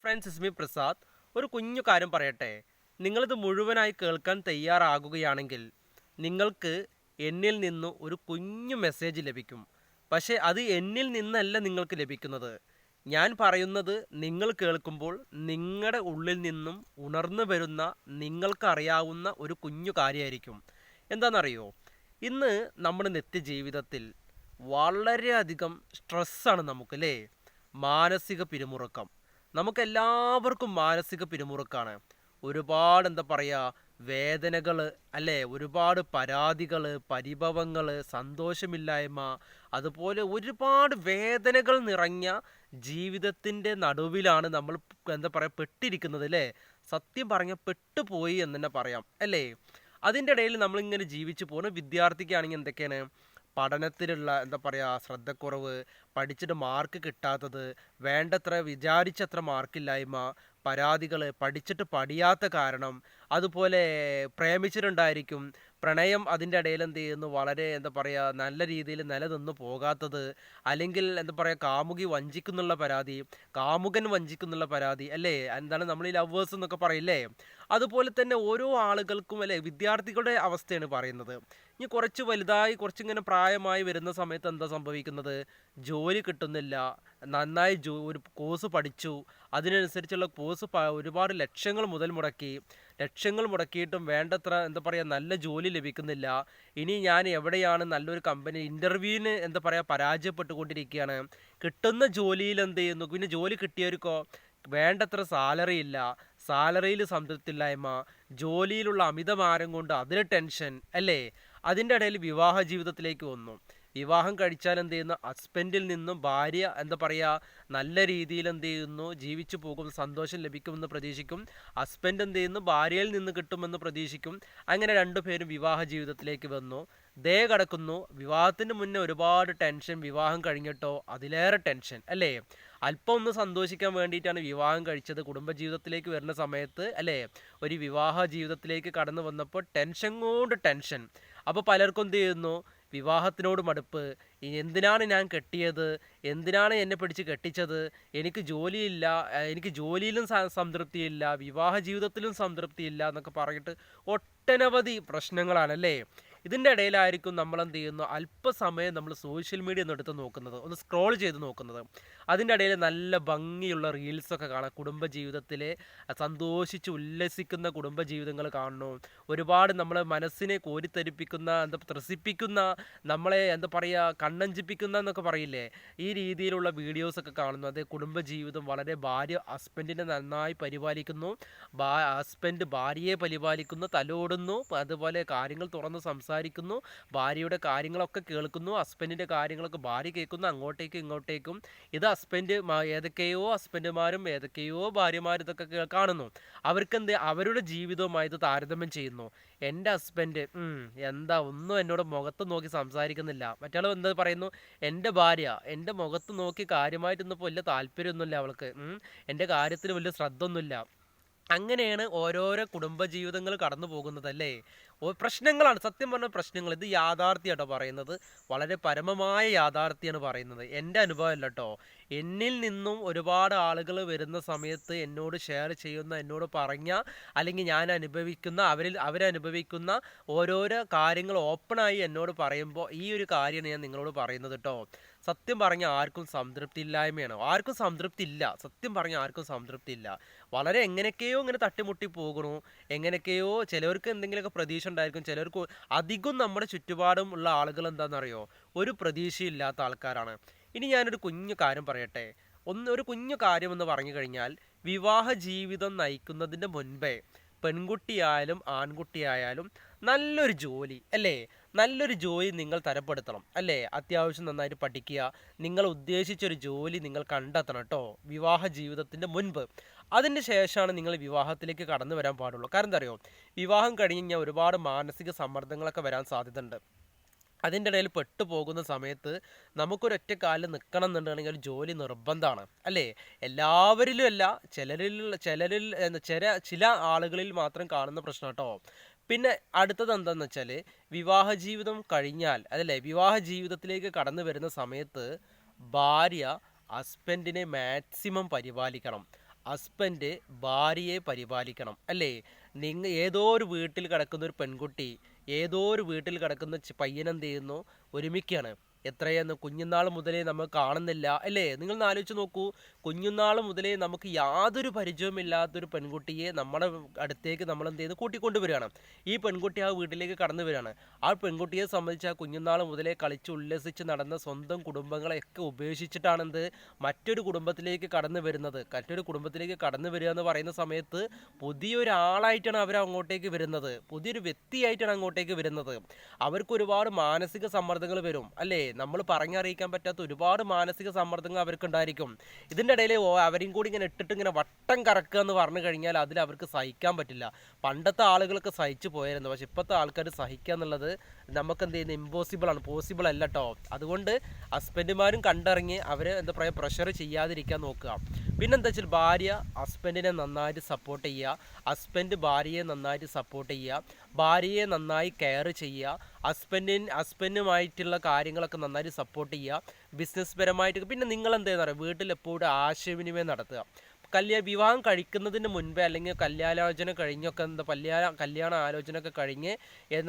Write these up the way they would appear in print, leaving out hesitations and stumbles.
Friends, ഇസ്മി പ്രസാദ്. ഒരു കുഞ്ഞു കാര്യം പറയട്ടെ. നിങ്ങളിത് മുഴുവനായി കേൾക്കാൻ തയ്യാറാകുകയാണെങ്കിൽ നിങ്ങൾക്ക് എന്നിൽ നിന്ന് ഒരു കുഞ്ഞു മെസ്സേജ് ലഭിക്കും. പക്ഷേ അത് എന്നിൽ നിന്നല്ല നിങ്ങൾക്ക് ലഭിക്കുന്നത്. ഞാൻ പറയുന്നത് നിങ്ങൾ കേൾക്കുമ്പോൾ നിങ്ങളുടെ ഉള്ളിൽ നിന്നും ഉണർന്നു വരുന്ന നിങ്ങൾക്കറിയാവുന്ന ഒരു കുഞ്ഞു കാര്യമായിരിക്കും. എന്താണെന്നറിയോ? ഇന്ന് നമ്മുടെ നിത്യജീവിതത്തിൽ വളരെയധികം സ്ട്രെസ്സാണ് നമുക്കല്ലേ? മാനസിക പിരിമുറുക്കം. നമുക്കെല്ലാവർക്കും മാനസിക പിരിമുറുക്കാണ്. ഒരുപാട് എന്താ പറയുക, വേദനകൾ അല്ലേ, ഒരുപാട് പരാതികൾ, പരിഭവങ്ങൾ, സന്തോഷമില്ലായ്മ, അതുപോലെ ഒരുപാട് വേദനകൾ നിറഞ്ഞ ജീവിതത്തിൻ്റെ നടുവിലാണ് നമ്മൾ എന്താ പറയുക പെട്ടിരിക്കുന്നത് അല്ലേ? സത്യം പറഞ്ഞാൽ പെട്ടുപോയി എന്ന് തന്നെ പറയാം അല്ലേ? അതിൻ്റെ ഇടയിൽ നമ്മളിങ്ങനെ ജീവിച്ചു പോകുന്ന വിദ്യാർത്ഥിക്കാണെങ്കിൽ എന്തൊക്കെയാണ്? പഠനത്തിലുള്ള എന്താ പറയുക ശ്രദ്ധക്കുറവ്, പഠിച്ചിട്ട് മാർക്ക് കിട്ടാത്തത്, വേണ്ടത്ര വിചാരിച്ചത്ര മാർക്കില്ലായ്മ, പരാതികൾ, പഠിച്ചിട്ട് പഠിയാത്ത കാരണം, അതുപോലെ പ്രേമിച്ചിട്ടുണ്ടായിരിക്കും, പ്രണയം അതിൻ്റെ ഇടയിൽ എന്ത് ചെയ്യുന്നു വളരെ എന്താ പറയുക നല്ല രീതിയിൽ നിലനിന്ന് പോകാത്തത്, അല്ലെങ്കിൽ എന്താ പറയുക കാമുകി വഞ്ചിക്കുന്നുള്ള പരാതി, കാമുകൻ വഞ്ചിക്കുന്നുള്ള പരാതി അല്ലേ? എന്താണ് നമ്മൾ ഈ ലവേഴ്സ് എന്നൊക്കെ പറയില്ലേ? അതുപോലെ തന്നെ ഓരോ ആളുകൾക്കും അല്ലേ, വിദ്യാർത്ഥികളുടെ അവസ്ഥയാണ് പറയുന്നത്. ഇനി കുറച്ച് വലുതായി കുറച്ചിങ്ങനെ പ്രായമായി വരുന്ന സമയത്ത് എന്താ സംഭവിക്കുന്നത്? ജോലി കിട്ടുന്നില്ല. നന്നായി ഒരു കോഴ്സ് പഠിച്ചു, അതിനനുസരിച്ചുള്ള കോഴ്സ് ഒരുപാട് ലക്ഷങ്ങൾ മുടക്കി, ലക്ഷങ്ങൾ മുടക്കിയിട്ടും വേണ്ടത്ര എന്താ പറയുക നല്ല ജോലി ലഭിക്കുന്നില്ല. ഇനി ഞാൻ എവിടെയാണ് നല്ലൊരു കമ്പനി ഇൻ്റർവ്യൂവിന് എന്താ പറയുക പരാജയപ്പെട്ടുകൊണ്ടിരിക്കുകയാണ്. കിട്ടുന്ന ജോലിയിൽ എന്ത് ചെയ്യുന്നു? പിന്നെ ജോലി കിട്ടിയവർക്കോ വേണ്ടത്ര സാലറി ഇല്ല, സാലറിയിൽ സംതൃപ്തിയില്ലായ്മ, ജോലിയിലുള്ള അമിതഭാരം കൊണ്ട് അതിന് ടെൻഷൻ അല്ലേ? അതിൻ്റെ ഇടയിൽ വിവാഹ ജീവിതത്തിലേക്ക് വന്നു. വിവാഹം കഴിച്ചാൽ എന്ത് ചെയ്യുന്നു? ഹസ്ബൻഡിൽ നിന്നും ഭാര്യ എന്താ പറയുക നല്ല രീതിയിൽ എന്ത് ചെയ്യുന്നു? ജീവിച്ചു പോകും, സന്തോഷം ലഭിക്കുമെന്ന് പ്രതീക്ഷിക്കും. ഹസ്ബൻഡ് എന്ത് ചെയ്യുന്നു? ഭാര്യയിൽ നിന്ന് കിട്ടുമെന്ന് പ്രതീക്ഷിക്കും. അങ്ങനെ രണ്ടുപേരും വിവാഹ ജീവിതത്തിലേക്ക് വന്നു. ദേ കിടക്കുന്നു. വിവാഹത്തിന് മുന്നേ ഒരുപാട് ടെൻഷൻ, വിവാഹം കഴിഞ്ഞിട്ടോ അതിലേറെ ടെൻഷൻ അല്ലേ? അല്പം ഒന്ന് സന്തോഷിക്കാൻ വേണ്ടിയിട്ടാണ് വിവാഹം കഴിച്ചത്. കുടുംബജീവിതത്തിലേക്ക് വരുന്ന സമയത്ത് അല്ലേ, ഒരു വിവാഹ ജീവിതത്തിലേക്ക് കടന്നു വന്നപ്പോൾ ടെൻഷൻ കൊണ്ട് ടെൻഷൻ. അപ്പോൾ പലർക്കും എന്ത് ചെയ്യുന്നു? വിവാഹത്തിനോട് മടുപ്പ്. എന്തിനാണ് ഞാൻ കെട്ടിയത്? എന്തിനാണ് എന്നെ പിടിച്ച് കെട്ടിച്ചത്? എനിക്ക് ജോലിയില്ല, എനിക്ക് ജോലിയിലും സംതൃപ്തിയില്ല, വിവാഹ ജീവിതത്തിലും സംതൃപ്തിയില്ല എന്നൊക്കെ പറഞ്ഞിട്ട് ഒട്ടനവധി പ്രശ്നങ്ങളാണല്ലേ? ഇതിൻ്റെ ഇടയിലായിരിക്കും നമ്മൾ എന്ത് ചെയ്യുന്നു? അല്പസമയം നമ്മൾ സോഷ്യൽ മീഡിയ ഒന്ന് എടുത്ത് നോക്കുന്നത്, ഒന്ന് സ്ക്രോൾ ചെയ്ത് നോക്കുന്നത്. അതിൻ്റെ ഇടയിൽ നല്ല ഭംഗിയുള്ള റീൽസൊക്കെ കാണാം. കുടുംബജീവിതത്തിലെ സന്തോഷിച്ച് ഉല്ലസിക്കുന്ന കുടുംബജീവിതങ്ങൾ കാണുന്നു. ഒരുപാട് നമ്മളെ മനസ്സിനെ കോരിത്തരിപ്പിക്കുന്ന, എന്താ ത്രസിപ്പിക്കുന്ന, നമ്മളെ എന്താ പറയുക കണ്ണഞ്ചിപ്പിക്കുന്ന എന്നൊക്കെ പറയില്ലേ, ഈ രീതിയിലുള്ള വീഡിയോസൊക്കെ കാണുന്നു. അത് കുടുംബജീവിതം വളരെ ഹസ്ബൻഡിനെ നന്നായി പരിപാലിക്കുന്നു, ഹസ്ബൻഡ് ഭാര്യയെ പരിപാലിക്കുന്നു, തലോടുന്നു, അതുപോലെ കാര്യങ്ങൾ തുറന്ന് സംസാരിക്കുന്നു, ഭാര്യയുടെ കാര്യങ്ങളൊക്കെ കേൾക്കുന്നു, ഹസ്ബൻഡിൻ്റെ കാര്യങ്ങളൊക്കെ ഭാര്യ കേൾക്കുന്നു, അങ്ങോട്ടേക്കും ഇങ്ങോട്ടേക്കും. ഇത് ഏതൊക്കെയോ ഹസ്ബൻഡുമാരും ഏതൊക്കെയോ ഭാര്യമാരും ഇതൊക്കെ കാണുന്നു. അവർക്കെന്ത്? അവരുടെ ജീവിതവുമായി ഇത് താരതമ്യം ചെയ്യുന്നു. എൻ്റെ ഹസ്ബൻഡ് എന്താ ഒന്നും എന്നോട് മുഖത്ത് നോക്കി സംസാരിക്കുന്നില്ല. മറ്റാൾ എന്താ പറയുന്നു? എൻ്റെ ഭാര്യ എൻ്റെ മുഖത്ത് നോക്കി കാര്യമായിട്ടൊന്നും വലിയ താല്പര്യമൊന്നുമില്ല അവൾക്ക്, എൻ്റെ കാര്യത്തിന് വലിയ ശ്രദ്ധ ഒന്നുമില്ല. അങ്ങനെയാണ് ഓരോരോ കുടുംബജീവിതങ്ങൾ കടന്നു പോകുന്നതല്ലേ? പ്രശ്നങ്ങളാണ് സത്യം പറഞ്ഞ പ്രശ്നങ്ങൾ. ഇത് യാഥാർത്ഥ്യമാട്ടോ പറയുന്നത്, വളരെ പരമമായ യാഥാർത്ഥ്യമാണ് പറയുന്നത്. എൻ്റെ അനുഭവം അല്ല കേട്ടോ. എന്നിൽ നിന്നും ഒരുപാട് ആളുകൾ വരുന്ന സമയത്ത് എന്നോട് ഷെയർ ചെയ്യുന്ന, എന്നോട് പറഞ്ഞ, അല്ലെങ്കിൽ ഞാൻ അനുഭവിക്കുന്ന, അവരനുഭവിക്കുന്ന ഓരോരോ കാര്യങ്ങൾ ഓപ്പണായി എന്നോട് പറയുമ്പോൾ ഈ ഒരു കാര്യമാണ് ഞാൻ നിങ്ങളോട് പറയുന്നത് കേട്ടോ. സത്യം പറഞ്ഞാൽ ആർക്കും സംതൃപ്തി ഇല്ലായ്മയാണ്. ആർക്കും സംതൃപ്തി ഇല്ല. സത്യം പറഞ്ഞാൽ ആർക്കും സംതൃപ്തി ഇല്ല. വളരെ എങ്ങനെയൊക്കെയോ ഇങ്ങനെ തട്ടിമുട്ടി പോകണു. എങ്ങനെയൊക്കെയോ ചിലവർക്ക് എന്തെങ്കിലുമൊക്കെ പ്രതീക്ഷ ഉണ്ടായിരിക്കും. ചിലർക്ക് അധികം നമ്മുടെ ചുറ്റുപാടും ഉള്ള ആളുകൾ എന്താണെന്നറിയോ? ഒരു പ്രതീക്ഷയില്ലാത്ത ആൾക്കാരാണ്. ഇനി ഞാനൊരു കുഞ്ഞു കാര്യം പറയട്ടെ. ഒരു കുഞ്ഞു കാര്യം എന്ന് പറഞ്ഞു കഴിഞ്ഞാൽ, വിവാഹ ജീവിതം നയിക്കുന്നതിൻ്റെ മുൻപേ പെൺകുട്ടിയായാലും ആൺകുട്ടിയായാലും നല്ലൊരു ജോലി അല്ലേ, നല്ലൊരു ജോലി നിങ്ങൾ തരപ്പെടുത്തണം അല്ലേ? അത്യാവശ്യം നന്നായിട്ട് പഠിക്കുക, നിങ്ങൾ ഉദ്ദേശിച്ചൊരു ജോലി നിങ്ങൾ കണ്ടെത്തണം കേട്ടോ, വിവാഹ ജീവിതത്തിൻ്റെ മുൻപ്. അതിന് ശേഷമാണ് നിങ്ങൾ വിവാഹത്തിലേക്ക് കടന്നു വരാൻ പാടുള്ളൂ. കാരണം എന്താ അറിയോ? വിവാഹം കഴിഞ്ഞ് കഴിഞ്ഞാൽ ഒരുപാട് മാനസിക സമ്മർദ്ദങ്ങളൊക്കെ വരാൻ സാധ്യതയുണ്ട്. അതിൻ്റെ ഇടയിൽ പെട്ടുപോകുന്ന സമയത്ത് നമുക്കൊരൊറ്റ കാലിൽ നിൽക്കണം എന്നുണ്ടെങ്കിൽ ഒരു ജോലി നിർബന്ധമാണ് അല്ലേ? എല്ലാവരിലും അല്ല, ചില ആളുകളിൽ മാത്രം കാണുന്ന പ്രശ്നം കേട്ടോ. പിന്നെ അടുത്തത് എന്താണെന്ന് വെച്ചാൽ, വിവാഹ ജീവിതം കഴിഞ്ഞാൽ അതല്ലേ, വിവാഹ ജീവിതത്തിലേക്ക് കടന്നു വരുന്ന സമയത്ത് ഭാര്യ ഹസ്ബൻഡിനെ മാക്സിമം പരിപാലിക്കണം. ഹസ്ബൻഡ് ഭാര്യയെ പരിപാലിക്കണം അല്ലേ? ഏതോ ഒരു വീട്ടിൽ കിടക്കുന്ന ഒരു പെൺകുട്ടി ഏതോ ഒരു വീട്ടിൽ കിടക്കുന്ന പയ്യനെന്ത് ചെയ്യുന്നു, ഒരുമിക്കാണ്. എത്രയെന്ന് കുഞ്ഞുനാൾ മുതലേ നമ്മൾ കാണുന്നില്ല അല്ലേ? നിങ്ങൾ ആലോചിച്ച് നോക്കൂ, കുഞ്ഞുനാൾ മുതലേ നമുക്ക് യാതൊരു പരിചയമില്ലാത്തൊരു പെൺകുട്ടിയെ നമ്മുടെ അടുത്തേക്ക് നമ്മൾ എന്ത് ചെയ്യുന്നു, കൂട്ടിക്കൊണ്ടുവരികയാണ്. ഈ പെൺകുട്ടി ആ വീട്ടിലേക്ക് കടന്നു വരികയാണ്. ആ പെൺകുട്ടിയെ സംബന്ധിച്ച് ആ കുഞ്ഞുനാൾ മുതലേ കളിച്ച് ഉല്ലസിച്ച് നടന്ന സ്വന്തം കുടുംബങ്ങളെയൊക്കെ ഉപേക്ഷിച്ചിട്ടാണ് മറ്റൊരു കുടുംബത്തിലേക്ക് കടന്നു വരുന്നത്. മറ്റൊരു കുടുംബത്തിലേക്ക് കടന്നു വരിക എന്ന് പറയുന്ന സമയത്ത് പുതിയൊരാളായിട്ടാണ് അവർ അങ്ങോട്ടേക്ക് വരുന്നത്, പുതിയൊരു വ്യക്തിയായിട്ടാണ് അങ്ങോട്ടേക്ക് വരുന്നത്. അവർക്ക് ഒരുപാട് മാനസിക സമ്മർദ്ദങ്ങൾ വരും അല്ലേ? നമ്മൾ പറഞ്ഞറിയിക്കാൻ പറ്റാത്ത ഒരുപാട് മാനസിക സമ്മർദ്ദങ്ങൾ അവർക്ക് ഉണ്ടായിരിക്കും. ഇതിൻ്റെ ഇടയിൽ അവരെയും കൂടി ഇങ്ങനെ ഇട്ടിട്ട് ഇങ്ങനെ വട്ടം കറക്കുക എന്ന് പറഞ്ഞു കഴിഞ്ഞാൽ അതിൽ അവർക്ക് സഹിക്കാൻ പറ്റില്ല. പണ്ടത്തെ ആളുകളൊക്കെ സഹിച്ചു പോയായിരുന്നു, പക്ഷെ ഇപ്പോഴത്തെ ആൾക്കാർ സഹിക്കുക എന്നുള്ളത് നമുക്ക് എന്ത് ചെയ്യുന്നത്, ഇമ്പോസിബിൾ ആണ്, പോസിബിൾ അല്ല കേട്ടോ. അതുകൊണ്ട് ഹസ്ബൻഡുമാരും കണ്ടിറങ്ങി അവരെ എന്താ പറയുക, പ്രഷർ ചെയ്യാതിരിക്കാൻ നോക്കുക. പിന്നെന്താ വെച്ചാൽ ഭാര്യ ഹസ്ബൻഡിനെ നന്നായിട്ട് സപ്പോർട്ട് ചെയ്യുക, ഹസ്ബൻഡ് ഭാര്യയെ നന്നായിട്ട് സപ്പോർട്ട് ചെയ്യുക, ഭാര്യയെ നന്നായി കെയർ ചെയ്യുക, ഹസ്ബൻഡുമായിട്ടുള്ള കാര്യങ്ങളൊക്കെ നന്നായിട്ട് സപ്പോർട്ട് ചെയ്യുക, ബിസിനസ് പരമായിട്ട്. പിന്നെ നിങ്ങൾ എന്താ പറയുക, വീട്ടിൽ എപ്പോഴും ആശയവിനിമയം നടത്തുക. വിവാഹം കഴിക്കുന്നതിന് മുൻപേ അല്ലെങ്കിൽ കല്യാണാലോചന കഴിഞ്ഞൊക്കെ കല്യാണ ആലോചന ഒക്കെ കഴിഞ്ഞ്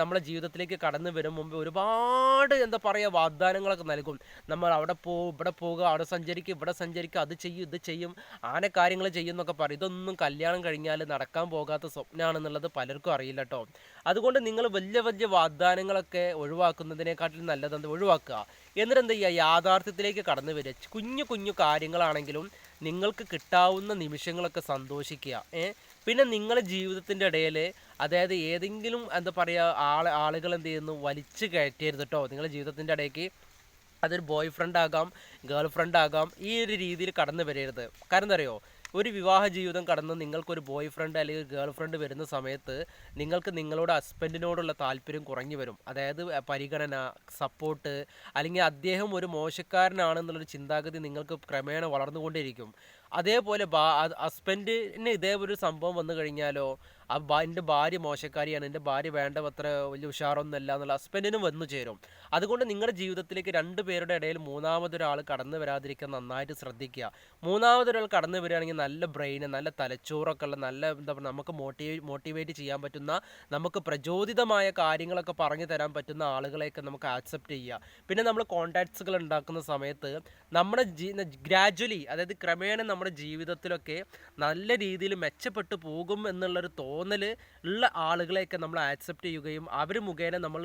നമ്മളെ ജീവിതത്തിലേക്ക് കടന്നു വരും മുമ്പ് ഒരുപാട് എന്താ പറയുക വാഗ്ദാനങ്ങളൊക്കെ നൽകും. നമ്മൾ അവിടെ പോകും, ഇവിടെ പോകുക, അവിടെ സഞ്ചരിക്കും, ഇവിടെ സഞ്ചരിക്കുക, അത് ചെയ്യും, ഇത് ചെയ്യും, ആന കാര്യങ്ങൾ ചെയ്യും എന്നൊക്കെ പറയും. ഇതൊന്നും കല്യാണം കഴിഞ്ഞാൽ നടക്കാൻ പോകാത്ത സ്വപ്നമാണെന്നുള്ളത് പലർക്കും അറിയില്ല കേട്ടോ. അതുകൊണ്ട് നിങ്ങൾ വലിയ വലിയ വാഗ്ദാനങ്ങളൊക്കെ ഒഴിവാക്കുന്നതിനെക്കാട്ടിലും നല്ലത് എന്താ, ഒഴിവാക്കുക. എന്നിട്ട് എന്താ ചെയ്യുക, യാഥാർത്ഥ്യത്തിലേക്ക് കടന്നു വരിക. കുഞ്ഞു കുഞ്ഞു കാര്യങ്ങളാണെങ്കിലും നിങ്ങൾക്ക് കിട്ടാവുന്ന നിമിഷങ്ങളൊക്കെ സന്തോഷിക്കുക. പിന്നെ നിങ്ങളുടെ ജീവിതത്തിൻ്റെ ഇടയിൽ അതായത് ഏതെങ്കിലും എന്താ പറയുക ആളുകൾ എന്ത് ചെയ്യുന്നു, വലിച്ചു കയറ്റരുത് കേട്ടോ നിങ്ങളുടെ ജീവിതത്തിൻ്റെ ഇടയ്ക്ക്. അതൊരു ബോയ് ഫ്രണ്ട് ആകാം, ഗേൾ ഫ്രണ്ട് ആകാം, ഈ ഒരു രീതിയിൽ കടന്നു വരരുത്. കാരണം എന്താ അറിയോ, ഒരു വിവാഹ ജീവിതം കടന്ന് നിങ്ങൾക്കൊരു ബോയ് ഫ്രണ്ട് അല്ലെങ്കിൽ ഗേൾ ഫ്രണ്ട് വരുന്ന സമയത്ത് നിങ്ങൾക്ക് നിങ്ങളുടെ ഹസ്ബൻഡിനോടുള്ള താല്പര്യം കുറഞ്ഞു വരും. അതായത് പരിഗണന, സപ്പോർട്ട്, അല്ലെങ്കിൽ അദ്ദേഹം ഒരു മോശക്കാരനാണെന്നുള്ളൊരു ചിന്താഗതി നിങ്ങൾക്ക് ക്രമേണ വളർന്നുകൊണ്ടിരിക്കും. അതേപോലെ ഹസ്ബൻഡിന് ഇതേപോലെ ഒരു സംഭവം വന്നു കഴിഞ്ഞാലോ, എൻ്റെ ഭാര്യ മോശക്കാരിയാണ്, എൻ്റെ ഭാര്യ വേണ്ടത്ര വലിയ ഉഷാറൊന്നുമല്ല എന്നുള്ള ഹസ്ബൻഡിനും വന്നു ചേരും. അതുകൊണ്ട് നിങ്ങളുടെ ജീവിതത്തിലേക്ക് രണ്ട് പേരുടെ ഇടയിൽ മൂന്നാമതൊരാൾ കടന്നു വരാതിരിക്കാൻ നന്നായിട്ട് ശ്രദ്ധിക്കുക. മൂന്നാമതൊരാൾ കടന്നു വരികയാണെങ്കിൽ നല്ല ബ്രെയിന്, നല്ല തലച്ചോറൊക്കെ ഉള്ള, നല്ല എന്താ പറയുക, നമുക്ക് മോട്ടിവേറ്റ് ചെയ്യാൻ പറ്റുന്ന, നമുക്ക് പ്രചോദിതമായ കാര്യങ്ങളൊക്കെ പറഞ്ഞു തരാൻ പറ്റുന്ന ആളുകളെയൊക്കെ നമുക്ക് ആക്സെപ്റ്റ് ചെയ്യുക. പിന്നെ നമ്മൾ കോൺടാക്ട്സുകൾ ഉണ്ടാക്കുന്ന സമയത്ത് നമ്മുടെ ഗ്രാജ്വലി, അതായത് ക്രമേണ നമ്മുടെ ജീവിതത്തിലൊക്കെ നല്ല രീതിയിൽ മെച്ചപ്പെട്ടു പോകും എന്നുള്ളൊരു തോന്നൽ ഉള്ള ആളുകളെയൊക്കെ നമ്മൾ ആക്സെപ്റ്റ് ചെയ്യുകയും അവർ മുഖേന നമ്മൾ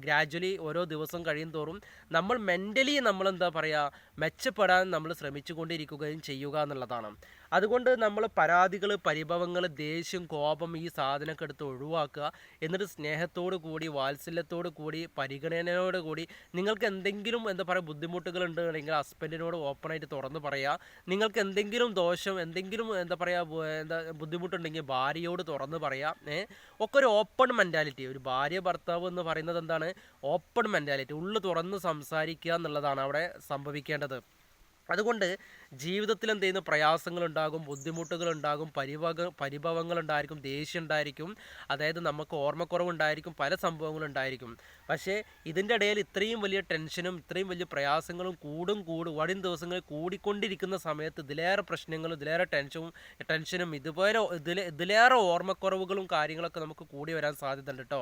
ഗ്രാജ്വലി ഓരോ ദിവസം കഴിയും തോറും നമ്മൾ മെൻ്റലി നമ്മളെന്താ പറയുക, മെച്ചപ്പെടാൻ നമ്മൾ ശ്രമിച്ചു കൊണ്ടിരിക്കുകയും ചെയ്യുക എന്നുള്ളതാണ്. അതുകൊണ്ട് നമ്മൾ പരാതികൾ, പരിഭവങ്ങൾ, ദേഷ്യം, കോപം, ഈ സാധനമൊക്കെ എടുത്ത് ഒഴിവാക്കുക. എന്നിട്ട് സ്നേഹത്തോടു കൂടി, വാത്സല്യത്തോടു കൂടി, പരിഗണനയോടു കൂടി നിങ്ങൾക്ക് എന്തെങ്കിലും എന്താ പറയുക ബുദ്ധിമുട്ടുകൾ ഉണ്ടെങ്കിൽ ഹസ്ബൻഡിനോട് ഓപ്പണായിട്ട് തുറന്ന് പറയുക. നിങ്ങൾക്ക് എന്തെങ്കിലും ദോഷം, എന്തെങ്കിലും എന്താ പറയുക ബുദ്ധിമുട്ടുണ്ടെങ്കിൽ ഭാര്യയോട് തുറന്ന് പറയാം. ഒക്കെ ഒരു ഓപ്പൺ മെൻറ്റാലിറ്റി. ഒരു ഭാര്യ ഭർത്താവ് എന്ന് പറയുന്നത് എന്താണ്, ഓപ്പൺ മെൻറ്റാലിറ്റി, ഉള്ളു തുറന്ന് സംസാരിക്കുക എന്നുള്ളതാണ് അവിടെ സംഭവിക്കേണ്ടത്. അതുകൊണ്ട് ജീവിതത്തിൽ എന്ത് ചെയ്യുന്നു, പ്രയാസങ്ങളുണ്ടാകും, ബുദ്ധിമുട്ടുകളുണ്ടാകും, പരിഭവങ്ങളുണ്ടായിരിക്കും, ദേഷ്യം ഉണ്ടായിരിക്കും, അതായത് നമുക്ക് ഓർമ്മക്കുറവുണ്ടായിരിക്കും, പല സംഭവങ്ങളുണ്ടായിരിക്കും. പക്ഷേ ഇതിൻ്റെ ഇടയിൽ ഇത്രയും വലിയ ടെൻഷനും ഇത്രയും വലിയ പ്രയാസങ്ങളും വരും ദിവസങ്ങളിൽ കൂടിക്കൊണ്ടിരിക്കുന്ന സമയത്ത് ഇതിലേറെ പ്രശ്നങ്ങളും ഇതിലേറെ ടെൻഷനും ഇതിലേറെ ഓർമ്മക്കുറവുകളും കാര്യങ്ങളൊക്കെ നമുക്ക് കൂടി വരാൻ സാധ്യതയുണ്ട് കേട്ടോ.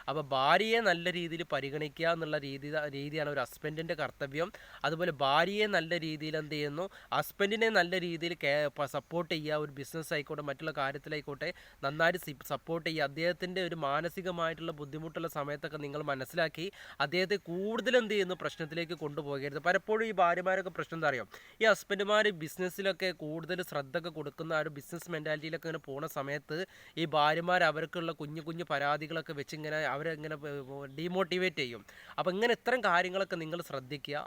അപ്പോൾ ഭാര്യയെ നല്ല രീതിയിൽ പരിഗണിക്കുക എന്നുള്ള രീതിയാണ് ഒരു ഹസ്ബൻഡിൻ്റെ കർത്തവ്യം. അതുപോലെ ഭാര്യയെ നല്ല രീതിയിൽ എന്ത് ചെയ്യുന്നു, ഹസ്ബൻഡിനെ നല്ല രീതിയിൽ സപ്പോർട്ട് ചെയ്യുക. ഒരു ബിസിനസ് ആയിക്കോട്ടെ, മറ്റുള്ള കാര്യത്തിലായിക്കോട്ടെ നന്നായിട്ട് സപ്പോർട്ട് ചെയ്യുക. അദ്ദേഹത്തിൻ്റെ ഒരു മാനസികമായിട്ടുള്ള ബുദ്ധിമുട്ടുള്ള സമയത്തൊക്കെ നിങ്ങൾ മനസ്സിലാക്കി അദ്ദേഹത്തെ കൂടുതൽ എന്ത് ചെയ്യുന്നു, പ്രശ്നത്തിലേക്ക് കൊണ്ടുപോകരുത്. പലപ്പോഴും ഈ ഭാര്യമാരൊക്കെ പ്രശ്നം എന്താ അറിയാം, ഈ ഹസ്ബൻഡുമാർ ബിസിനസ്സിലൊക്കെ കൂടുതൽ ശ്രദ്ധ ഒക്കെ കൊടുക്കുന്ന ആ ഒരു ബിസിനസ് മെൻറ്റാലിറ്റിയിലൊക്കെ ഇങ്ങനെ പോകുന്ന സമയത്ത് ഈ ഭാര്യമാർ അവർക്കുള്ള കുഞ്ഞു കുഞ്ഞു പരാതികളൊക്കെ വെച്ച് ഇങ്ങനെ അവരെങ്ങനെ ഡീമോട്ടിവേറ്റ് ചെയ്യും. അപ്പോൾ ഇങ്ങനെ ഇത്തരം കാര്യങ്ങളൊക്കെ നിങ്ങൾ ശ്രദ്ധിക്കുക.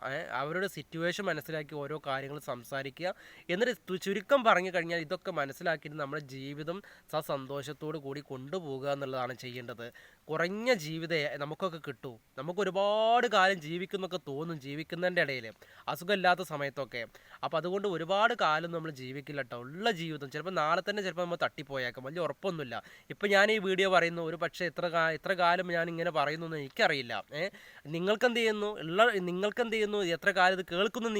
അവരുടെ സിറ്റുവേഷൻ മനസ്സിലാക്കി ഓരോ കാര്യങ്ങൾ സംസാരിക്കുക. എന്നിട്ട് ചുരുക്കം പറഞ്ഞു കഴിഞ്ഞാൽ ഇതൊക്കെ മനസ്സിലാക്കിയിട്ട് നമ്മുടെ ജീവിതം സന്തോഷത്തോടു കൂടി കൊണ്ടുപോകുക എന്നുള്ളതാണ് ചെയ്യേണ്ടത്. കുറഞ്ഞ ജീവിതം നമുക്കൊക്കെ കിട്ടൂ. നമുക്ക് ഒരുപാട് കാലം ജീവിക്കുന്നൊക്കെ തോന്നും ജീവിക്കുന്നതിൻ്റെ ഇടയിൽ, അസുഖമില്ലാത്ത സമയത്തൊക്കെ. അപ്പോൾ അതുകൊണ്ട് ഒരുപാട് കാലം നമ്മൾ ജീവിക്കില്ല കേട്ടോ. ഉള്ള ജീവിതം ചിലപ്പോൾ നാളെ തന്നെ ചിലപ്പോൾ നമ്മൾ തട്ടിപ്പോയേക്കാം, വലിയ ഉറപ്പൊന്നുമില്ല. ഇപ്പം ഞാൻ ഈ വീഡിയോ പറയുന്നു, ഒരു പക്ഷേ എത്ര കാലം കാലം ഞാൻ ഇങ്ങനെ പറയുന്നു എനിക്കറിയില്ല. നിങ്ങൾക്ക് എന്ത് ചെയ്യുന്നു, എത്ര കാലം ഇത് കേൾക്കുന്നു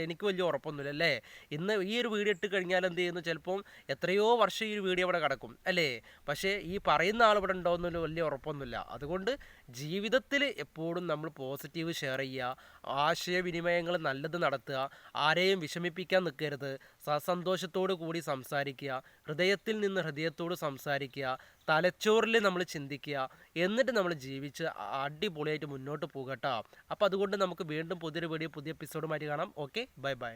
എനിക്ക് വലിയ ഉറപ്പൊന്നുമില്ല അല്ലേ. ഇന്ന് ഈ ഒരു വീഡിയോ ഇട്ട് കഴിഞ്ഞാൽ എന്ത് ചെയ്യുന്നു, ചിലപ്പം എത്രയോ വർഷം ഈ വീഡിയോ ഇവിടെ കിടക്കും അല്ലേ. പക്ഷേ ഈ പറയുന്ന ആൾ ഇവിടെ ഉണ്ടോയെന്നൊരു വലിയ ഉറപ്പൊന്നുമില്ല. അതുകൊണ്ട് ജീവിതത്തിൽ എപ്പോഴും നമ്മൾ പോസിറ്റീവ് ഷെയർ ചെയ്യുക, ആശയവിനിമയങ്ങൾ നല്ലത് നടത്തുക, ആരെയും വിഷമിപ്പിക്കാൻ നിൽക്കരുത്, സന്തോഷത്തോടു കൂടി സംസാരിക്കുക, ഹൃദയത്തിൽ നിന്ന് ഹൃദയത്തോട് സംസാരിക്കുക, തലച്ചോറിൽ നമ്മൾ ചിന്തിക്കുക, എന്നിട്ട് നമ്മൾ ജീവിച്ച് അടിപൊളിയായിട്ട് മുന്നോട്ട് പോകട്ടോ. അപ്പോൾ അതുകൊണ്ട് നമുക്ക് വീണ്ടും പുതിയൊരു വീഡിയോ പുതിയ എപ്പിസോഡുമായിട്ട് കാണാം. Okay, bye bye.